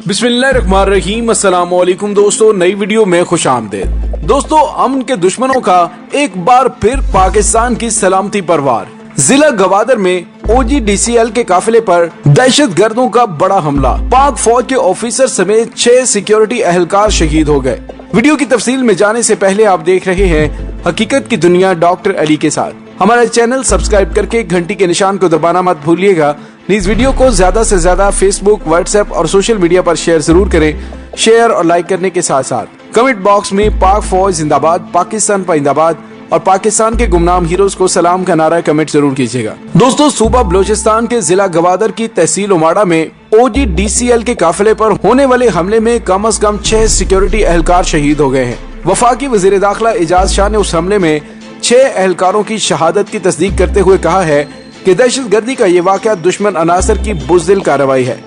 बिस्मिल्लाहिर्रहमानिर्रहीम। अस्सलाम वालेकुम दोस्तों, नई वीडियो में खुश आमदीद। दोस्तों, अमन के दुश्मनों का एक बार फिर पाकिस्तान की सलामती पर वार। जिला गवादर में OGDCL के काफिले पर दहशत गर्दों का बड़ा हमला। पाक फौज के ऑफिसर समेत 6 सिक्योरिटी एहलकार शहीद हो गए। वीडियो की तफसील में जाने से पहले आप देख रहे हैं हकीकत की दुनिया डॉक्टर अली के साथ। हमारा चैनल सब्सक्राइब करके घंटी के निशान को दबाना मत भूलिएगा। इस वीडियो को ज्यादा से ज्यादा फेसबुक, व्हाट्सएप और सोशल मीडिया पर शेयर जरूर करें। शेयर और लाइक करने के साथ साथ कमेंट बॉक्स में पाक फौज जिंदाबाद, पाकिस्तान पाइंदाबाद और पाकिस्तान के गुमनाम हीरोज को सलाम का नारा कमेंट जरूर कीजिएगा। दोस्तों, सूबा बलोचिस्तान के जिला गवादर की तहसील उमाड़ा में OGDCL के काफिले पर होने वाले हमले में कम से कम 6 सिक्योरिटी एहलकार शहीद हो गए हैं। वफाकी वजीर दाखिला एजाज शाह ने उस हमले में 6 एहलकारों की शहादत की तस्दीक करते हुए कहा है कि दहशतगर्दी का ये वाक़या दुश्मन अनासर की बुज़दिल कार्रवाई है।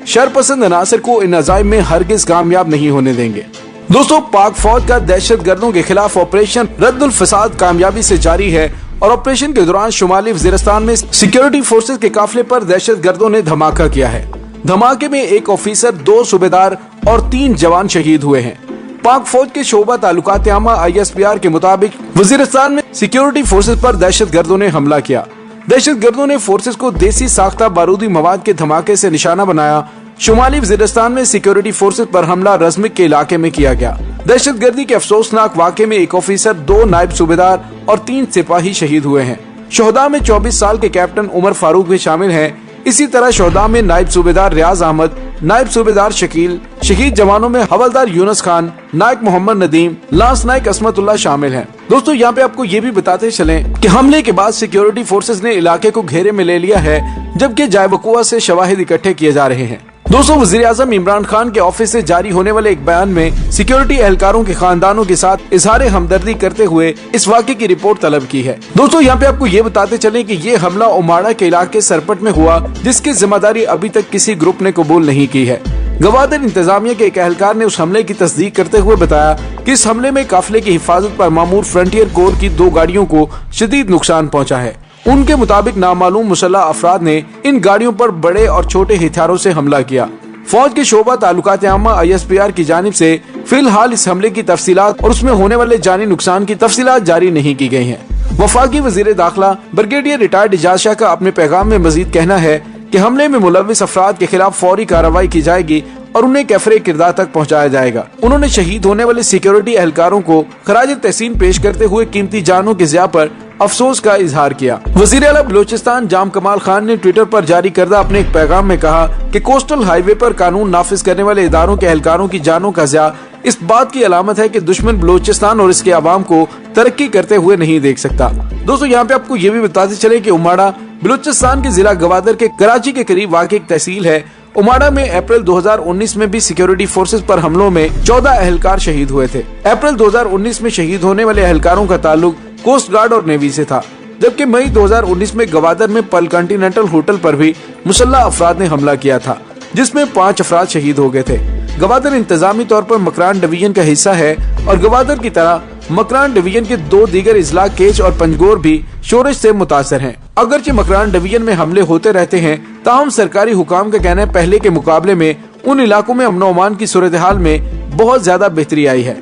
शरपसंद अनासर को इन अज़ाइम में हरगिज कामयाब नहीं होने देंगे। दोस्तों, पाक फौज का दहशतगर्दों के खिलाफ ऑपरेशन रद्दुल फसाद कामयाबी से जारी है और ऑपरेशन के दौरान शुमाली वजीरिस्तान में सिक्योरिटी फोर्सेज के काफिले पर दहशतगर्दों ने धमाका किया है। धमाके में 1 ऑफिसर, 2 सूबेदार और 3 जवान शहीद हुए हैं। पाक फौज के शोबा तालुकात आमा ISPR के मुताबिक वजीरिस्तान में सिक्योरिटी फोर्सेज पर दहशतगर्दों ने हमला किया। दहशतगर्दों ने फोर्सेज को देसी साख्ता बारूदी मवाद के धमाके से निशाना बनाया। शुमाली वजीरिस्तान में सिक्योरिटी फोर्सेज पर हमला रज़मिक के इलाके में किया गया। दहशतगर्दी के अफसोसनाक वाक़े में 1 ऑफिसर, 2 नायब सूबेदार और 3 सिपाही शहीद हुए हैं। शोहदा में 24 साल के कैप्टन उमर फारूक भी शामिल हैं। इसी तरह शोहदा में नायब सूबेदार रियाज अहमद, नायब सूबेदार शकील, शहीद जवानों में हवलदार यूनुस खान, नायक मोहम्मद नदीम, लांस नायक असमतुल्लाह शामिल हैं। दोस्तों, यहाँ पे आपको ये भी बताते चलें कि हमले के बाद सिक्योरिटी फोर्सेज ने इलाके को घेरे में ले लिया है, जबकि जायबकुआ से शवाहिद इकट्ठे किए जा रहे हैं। दोस्तों, वजीर आजम इमरान खान के ऑफिस से जारी होने वाले एक बयान में सिक्योरिटी एहलकारों के खानदानों के साथ इजहार हमदर्दी करते हुए इस वाक़े की रिपोर्ट तलब की है। दोस्तों, यहाँ पे आपको ये बताते चले कि ये हमला उमाड़ा के इलाके सरपट में हुआ, जिसकी जिम्मेदारी अभी तक किसी ग्रुप ने कबूल नहीं की है। गवादर इंतजामिया के एक एहलकार ने उस हमले की तस्दीक करते हुए बताया कि इस हमले में काफिले की हिफाजत पर मामूर फ्रंटियर कोर की 2 गाड़ियों को शदीद नुकसान पहुँचा है। उनके मुताबिक नामालूम मुसल्लह अफराद ने इन गाड़ियों पर बड़े और छोटे हथियारों से हमला किया। फौज के शोबा तालुकात आमा ISPR की जानिब से फिलहाल इस हमले की तफसीलात और उसमें होने वाले जानी नुकसान की तफसीलात जारी नहीं की गई हैं। वफाकी वजीर दाखिला ब्रिगेडियर रिटायर्ड एजाज शाह का अपने पैगाम में मजीद कहना है कि हमले में मुलव्विस अफराद के खिलाफ फौरी कार्रवाई की जाएगी और उन्हें कैफरे किरदार तक पहुंचाया जाएगा। उन्होंने शहीद होने वाले सिक्योरिटी एहलकारों को खराज तहसीन पेश करते हुए कीमती जानों की ज़िया पर अफसोस का इजहार किया। वजीर आला बलोचिस्तान जाम कमाल खान ने ट्विटर पर जारी करदा अपने एक पैगाम में कहा कि कोस्टल हाईवे पर कानून नाफिज करने वाले इदारों के एहलकारों की जानों का ज़िया इस बात की अलामत है कि दुश्मन बलोचिस्तान और इसके अवाम को तरक्की करते हुए नहीं देख सकता। दोस्तों, यहाँ पे आपको ये भी बताते चले कि उमाड़ा बलूचिस्तान के जिला गवादर के कराची के करीब वाक़ एक तहसील है। उमाड़ा में अप्रैल 2019 में भी सिक्योरिटी फोर्सेज पर हमलों में 14 एहलकार शहीद हुए थे। अप्रैल 2019 में शहीद होने वाले एहलकारों का ताल्लुक कोस्ट गार्ड और नेवी से था, जबकि मई 2019 में गवादर में पल कॉन्टिनेंटल होटल पर भी मुसल्लह अफराद ने हमला किया था, जिसमें 5 अफराद शहीद हो गए थे। गवादर इंतजामी तौर पर मकरान डिवीजन का हिस्सा है और गवादर की तरह मकरान डिवीजन के 2 दीगर इजला केच और पंजगोर भी शोरश से मुतासर हैं। अगरचे मकरान डिवीजन में हमले होते रहते हैं, ताहम सरकारी हुकाम का कहना है पहले के मुकाबले में उन इलाकों में अमन अमान की सूरत हाल में बहुत ज्यादा बेहतरी आई है।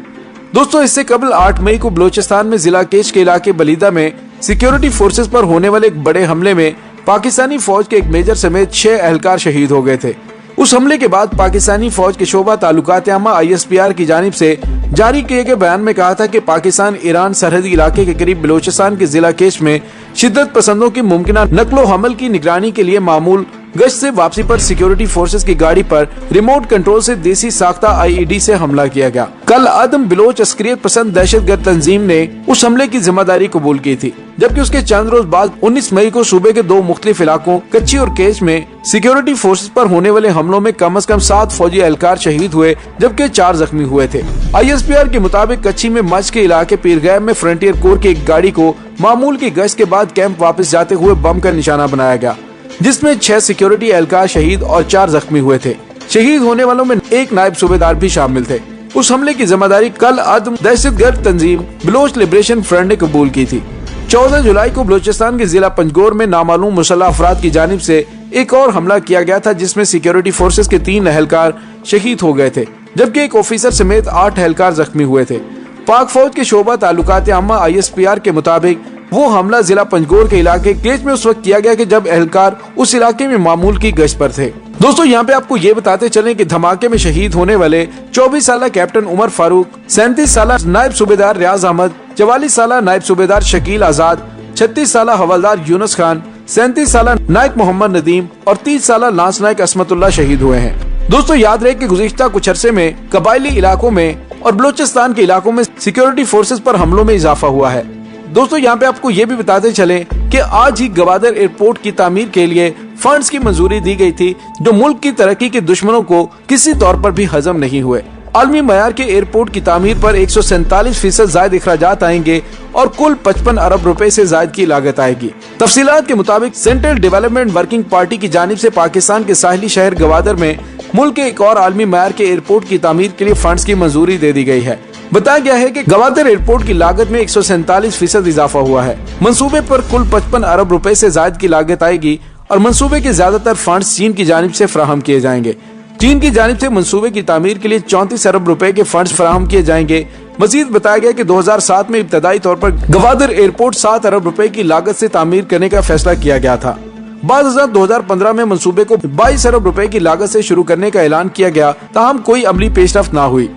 दोस्तों, इससे कबल 8 मई को बलोचिस्तान में जिला केच के इलाके बलीदा में सिक्योरिटी फोर्सेज पर होने वाले एक बड़े हमले में पाकिस्तानी फौज के एक मेजर समेत 6 एहलकार शहीद हो गए थे। उस हमले के बाद पाकिस्तानी फौज के शोबा तालुकात आमा ISPR की जानिब से जारी किए गए बयान में कहा था कि पाकिस्तान ईरान सरहदी इलाके के करीब बलोचिस्तान के जिला केच में शिद्दत पसंदों की मुमकिना नकलो हमल की निगरानी के लिए मामूल गश्त से वापसी पर सिक्योरिटी फोर्सेज की गाड़ी पर रिमोट कंट्रोल से देसी साख्ता IED से हमला किया गया। कल अदम बिलोच अस्करियत पसंद दहशतगर्द तंजीम ने उस हमले की जिम्मेदारी कबूल की थी, जबकि उसके चंद रोज बाद 19 मई को सूबे के 2 मुख्तलिफ इलाकों कच्ची और केच में सिक्योरिटी फोर्सेज पर होने वाले हमलों में कम से कम 7 फौजी एहलकार शहीद हुए, जबकि 4 जख्मी हुए थे। ISPR के मुताबिक कच्ची में मच के इलाके पीरगैब में फ्रंटियर कोर की एक गाड़ी को मामूल की गश्त के बाद कैंप वापस जाते हुए बम का निशाना बनाया गया, जिसमें 6 सिक्योरिटी एहलकार शहीद और 4 जख्मी हुए थे। शहीद होने वालों में 1 नायब सूबेदार भी शामिल थे। उस हमले की जिम्मेदारी कल अदम दहशतगर्द तंजीम बलोच लिबरेशन फ्रंट ने कबूल की थी। 14 जुलाई को बलूचिस्तान के जिला पंजगोर में नामालूम मुसल्लह अफराद की जानिब से एक और हमला किया गया था, जिसमें सिक्योरिटी फोर्सेस के 3 एहलकार शहीद हो गए थे, जबकि एक ऑफिसर समेत 8 एहलकार जख्मी हुए थे। पाक फौज के शोबा ताल्लुकात आम्मा ISPR के मुताबिक वो हमला जिला पंजगोर के इलाके केच में उस वक्त किया गया कि जब एहलकार उस इलाके में मामूल की गश्त पर थे। दोस्तों यहाँ पे आपको ये बताते चलें कि धमाके में शहीद होने वाले 24 साल कैप्टन उमर फारूक, 37 साल नायब सूबेदार रियाज अहमद, 44 साल नायब सूबेदार शकील आजाद, 36 साल हवलदार यूनुस खान, 37 साल नायक मोहम्मद नदीम और 30 साल लांस नायक असमतुल्लाह शहीद हुए हैं। दोस्तों याद रहे कि गुज़िश्ता कुछ अरसे में कबायली इलाकों में और बलूचिस्तान के इलाकों में सिक्योरिटी फोर्सेस पर हमलों में इजाफा हुआ है। दोस्तों यहाँ पे आपको ये भी बताते चले कि आज ही गवादर एयरपोर्ट की तामीर के लिए फंड्स की मंजूरी दी गई थी, जो मुल्क की तरक्की के दुश्मनों को किसी तौर पर भी हजम नहीं हुए। आलमी मयार के एयरपोर्ट की तामीर पर 147% जायद इखराजात आएंगे और कुल 55 अरब रुपए से जायद की लागत आएगी। तफसीलात के मुताबिक सेंट्रल डेवलपमेंट वर्किंग पार्टी की जानिब से पाकिस्तान के साहिली शहर गवादर में मुल्क के एक और आलमी मयार के एयरपोर्ट की तामीर के लिए फंड्स की मंजूरी दे दी गई है। बताया गया है कि गवादर एयरपोर्ट की लागत में 147% इजाफा हुआ है। मंसूबे पर कुल 55 अरब रुपए से जायद की लागत आएगी और मंसूबे के ज्यादातर फंड्स चीन की जानिब से फराहम किए जाएंगे। चीन की जानिब से मंसूबे की तामीर के लिए 34 अरब रुपए के फंड्स फराहम किए जाएंगे। मजीद बताया गया कि 2007 में इब्तदाई तौर पर गवादर एयरपोर्ट 7 अरब रुपए की लागत से तामीर करने का फैसला किया गया था। बाद 2015 में मंसूबे को 22 अरब रुपए की लागत से शुरू करने का ऐलान किया गया, ताहम कोई अमली पेशरफ्त ना हुई।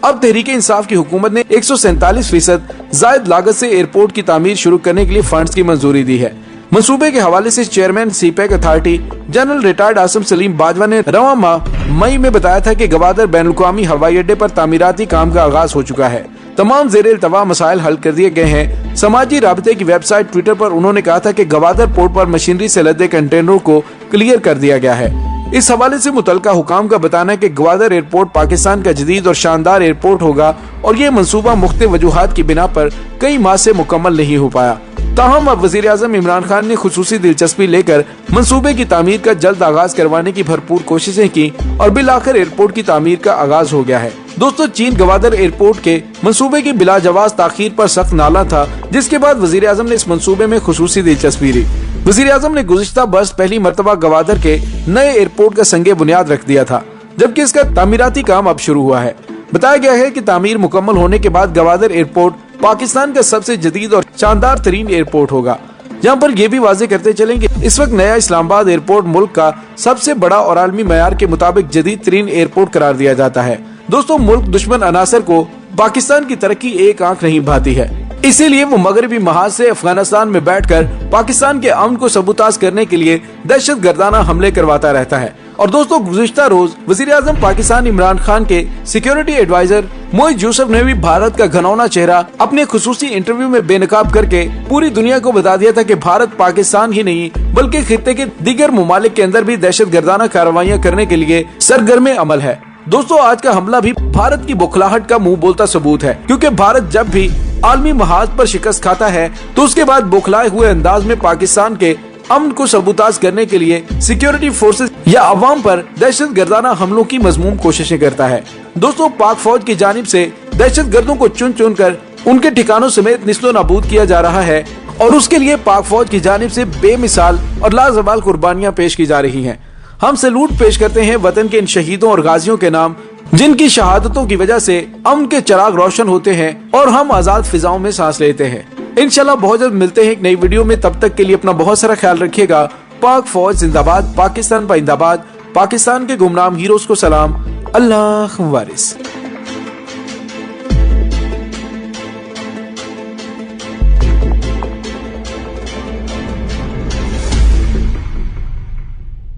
अब तहरीक इंसाफ की हुकूमत ने 147% जायद लागत से एयरपोर्ट की तामीर शुरू करने के लिए फंड्स की मंजूरी दी है। मंसूबे के हवाले से chairman CPEC authority general retired Asim Salim Bajwa ने रवां माह मई में बताया था कि गवादर बैनुल-अक़वामी हवाई अड्डे पर तामीराती काम का आगाज हो चुका है। तमाम ज़ेर-ए-इल्तवा मसाइल हल कर दिए गए हैं। समाजी राबते की वेबसाइट ट्विटर पर उन्होंने कहा था कि गवादर पोर्ट पर मशीनरी से लदे कंटेनरों को क्लियर कर दिया गया है। इस हवाले से मुतल्लिका हुकाम का बताना है कि गवादर एयरपोर्ट पाकिस्तान का जदीद और शानदार एयरपोर्ट होगा और ये मंसूबा मुख्तलिफ वजूहात की बिना पर कई माह से मुकम्मल नहीं हो पाया। ताहम अब वज़ीर आज़म इमरान खान ने खुसूसी दिलचस्पी लेकर मंसूबे की तामीर का जल्द आगाज करवाने की भरपूर कोशिशें की और बिलाखिर एयरपोर्ट की तामीर का आगाज हो गया है। दोस्तों चीन गवादर एयरपोर्ट के मंसूबे की बिला जवाज ताखीर पर सख्त नाला था, जिसके बाद वज़ीर आज़म ने इस मंसूबे में खुसूसी दिलचस्पी ली। वज़ीर आज़म ने गुज़िश्ता बरस पहली मरतबा गवादर के नए एयरपोर्ट का संगे बुनियाद रख दिया था, जबकि इसका तामीराती काम अब शुरू हुआ है। बताया गया है कि तामीर मुकम्मल होने के बाद गवादर एयरपोर्ट पाकिस्तान का सबसे जदीद और शानदार तरीन एयरपोर्ट होगा। यहाँ पर यह भी वाज़ेह करते चलें कि इस वक्त नया इस्लामाबाद एयरपोर्ट मुल्क का सबसे बड़ा और आलमी मयार के मुताबिक जदीद तरीन एयरपोर्ट करार दिया जाता है। दोस्तों मुल्क दुश्मन अनासर को पाकिस्तान की तरक्की एक आंख नहीं भाती है, इसीलिए वो मगरबी महाज से अफगानिस्तान में बैठकर पाकिस्तान के अमन को सबूताज करने के लिए दहशत गर्दाना हमले करवाता रहता है। और दोस्तों गुज़िश्ता रोज वज़ीर आज़म पाकिस्तान इमरान खान के सिक्योरिटी एडवाइजर मोइज यूसुफ ने भी भारत का घनौना चेहरा अपने खुसूसी इंटरव्यू में बेनकाब करके पूरी दुनिया को बता दिया था कि भारत पाकिस्तान ही नहीं बल्कि खित्ते के दीगर ममालिक के अंदर भी दहशत गर्दाना कार्रवाइयाँ करने के लिए सरगर्म अमल है। दोस्तों आज का हमला भी भारत की बौखलाहट का मुंह बोलता सबूत है, क्योंकि भारत जब भी आलमी महाज पर शिकस्त खाता है तो उसके बाद बौखलाए हुए अंदाज में पाकिस्तान के अमन को सबूताज करने के लिए सिक्योरिटी फोर्सेस या अवाम पर दहशत गर्दाना हमलों की मजमूम कोशिशें करता है। दोस्तों पाक फौज की जानिब से दहशत गर्दों को चुन चुन कर उनके ठिकानों समेत निस्लो नाबूद किया जा रहा है और उसके लिए पाक फौज की जानिब से बेमिसाल और लाजवाल कुर्बानियां पेश की जा रही हैं। हम सैल्यूट पेश करते हैं वतन के इन शहीदों और गाजियों के नाम, जिनकी शहादतों की वजह से अमन के चिराग रोशन होते हैं और हम आजाद फिजाओं में सांस लेते हैं। इंशाल्लाह बहुत जल्द मिलते हैं एक नई वीडियो में। तब तक के लिए अपना बहुत सारा ख्याल रखिएगा। पाक फौज जिंदाबाद, पाकिस्तान पाइंदाबाद, पाकिस्तान के गुमनाम हीरोज को सलाम। अल्लाह वारिस।